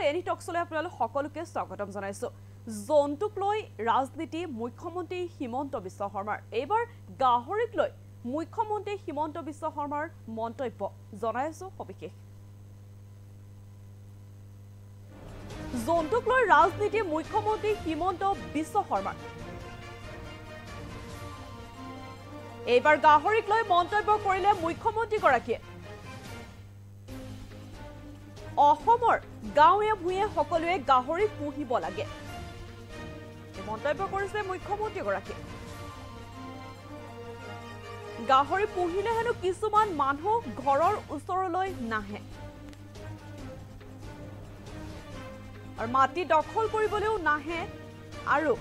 Any টকছলৈ আপোনালোক সকলোকে স্বাগতম জনাইছো। জন্তুক লৈ ৰাজনীতি মুখ্যমন্ত্ৰী হিমন্ত বিশ্ব শৰ্মাৰ এইবাৰ গাহৰিক লৈ মুখ্যমন্ত্ৰী হিমন্ত বিশ্ব শৰ্মাৰ মন্তব্য জনাইছো সবিশেষ। জন্তুক লৈ ৰাজনীতি মুখ্যমন্ত্ৰী হিমন্ত বিশ্ব শৰ্মাৰ এইবাৰ গাহৰিক লৈ মন্তব্য কৰিলে মুখ্যমন্ত্ৰীগৰাকীয়ে। অসমৰ গাঁৱে ভূঞে সকলোৱে গাহৰি পুহিব লাগে মন্তব্য কৰিছে মুখ্যমন্ত্ৰীগৰাকীয়ে। গাহৰি পুহিলে হেনো কিছুমান মানুহ ঘৰৰ ওচৰলৈ নাহে আৰু মাটি দখল কৰিবলৈও নাহে আৰু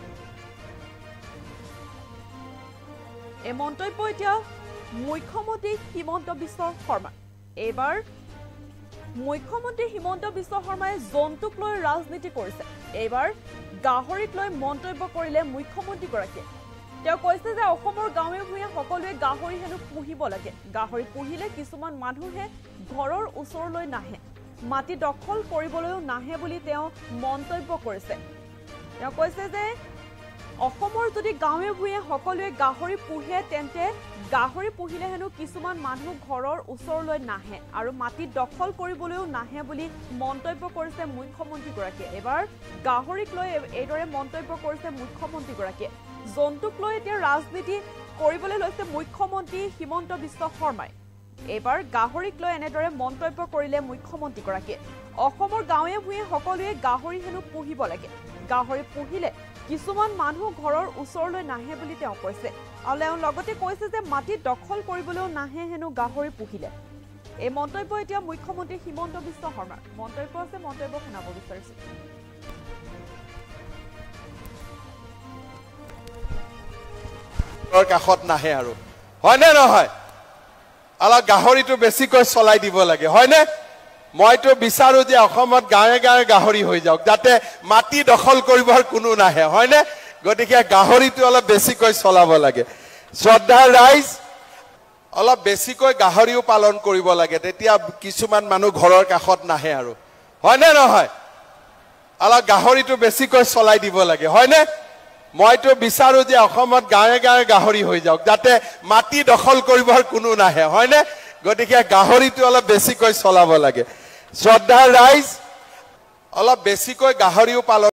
এই মন্তব্য এতিয়া মুখ্যমন্ত্ৰী হিমন্ত বিশ্ব শৰ্মা। এইবাৰ মুখ্যমন্ত্ৰী হিমন্ত বিশ্ব শৰ্মাই জন্তুক লৈ ৰাজনীতি কৰিছে। এইবাৰ গাহৰিক লৈ মন্তব্য কৰিলে মুখ্যমন্ত্ৰীগৰাকীয়ে। তেওঁ কৈছে যে অসমৰ গাঁৱে ভূঞে সকলোৱে গাহৰি হেনো পুহিব লাগে। গাহৰি পুহিলে কিছুমান মানুহে ঘৰৰ ওচৰলৈ নাহে, মাটি দখল কৰিবলৈও নাহে বুলি তেওঁ মন্তব্য কৰিছে। তেওঁ কৈছে যে অসমৰ যদি গাঁৱে ভূঞে সকলোৱে গাহৰি পুহে তেন্তে গাহৰি পুহিলে হেনো কিছুমান মানুহ ঘৰৰ ওচৰলৈ নাহে আৰু মাটি দখল কৰিবলৈও নাহে বুলি মন্তব্য কৰিছে মুখ্যমন্ত্ৰীগৰাকীয়ে। এবাৰ গাহৰিক লৈ এইদৰে মন্তব্য কৰিছে মুখ্যমন্ত্ৰীগৰাকীয়ে। জন্তুক লৈ এতিয়া ৰাজনীতি কৰিবলৈ লৈছে মুখ্যমন্ত্ৰী হিমন্ত বিশ্ব শৰ্মাই। এইবাৰ গাহৰিক লৈ এনেদৰে মন্তব্য কৰিলে মুখ্যমন্ত্ৰীগৰাকীয়ে। অসমৰ গাঁৱে ভূঞে সকলোৱে গাহৰি হেনো পুহিব লাগে। গাহৰি পুহিলে কিছুমান মানুহ ঘৰৰ ওচৰলৈ নাহে বুলি তেওঁ কৈছে আৰু তেওঁ লগতে কৈছে যে মাটি দখল কৰিবলৈও নাহে হেনো গাহৰি পুহিলে। এই মন্তব্য এতিয়া মুখ্যমন্ত্ৰী হিমন্ত বিশ্ব শৰ্মাৰ মন্তব্য আছে, মন্তব্য শুনাব বিচাৰিছো। কাষত নাহে আৰু হয়নে নহয়? অলপ গাহৰিটো বেছিকৈ চলাই দিব লাগে হয়নে? মইতো বিচাৰো যে অসমত গাঁৱে গাঁৱে গাহৰি হৈ যাওক, যাতে মাটি দখল কৰিবৰ কোনো নাহে হয়নে? গতিকে গাহৰিটো অলপ বেছিকৈ চলাব লাগে। শ্ৰদ্ধাৰ ৰাইজ, অলপ বেছিকৈ গাহৰিও পালন কৰিব লাগে, তেতিয়া কিছুমান মানুহ ঘৰৰ কাষত নাহে আৰু হয়নে নহয়? অলপ গাহৰিটো বেছিকৈ চলাই দিব লাগে হয়নে? মইতো বিচাৰো যে অসমত গাঁৱে গাঁৱে গাহৰি হৈ যাওক, যাতে মাটি দখল কৰিবৰ কোনো নাহে হয়নে? গতিকে গাহৰিটো অলপ বেছিকৈ চলাব লাগে। শ্ৰদ্ধাৰ ৰাইজ, অলপ বেছিকৈ গাহৰিও পালন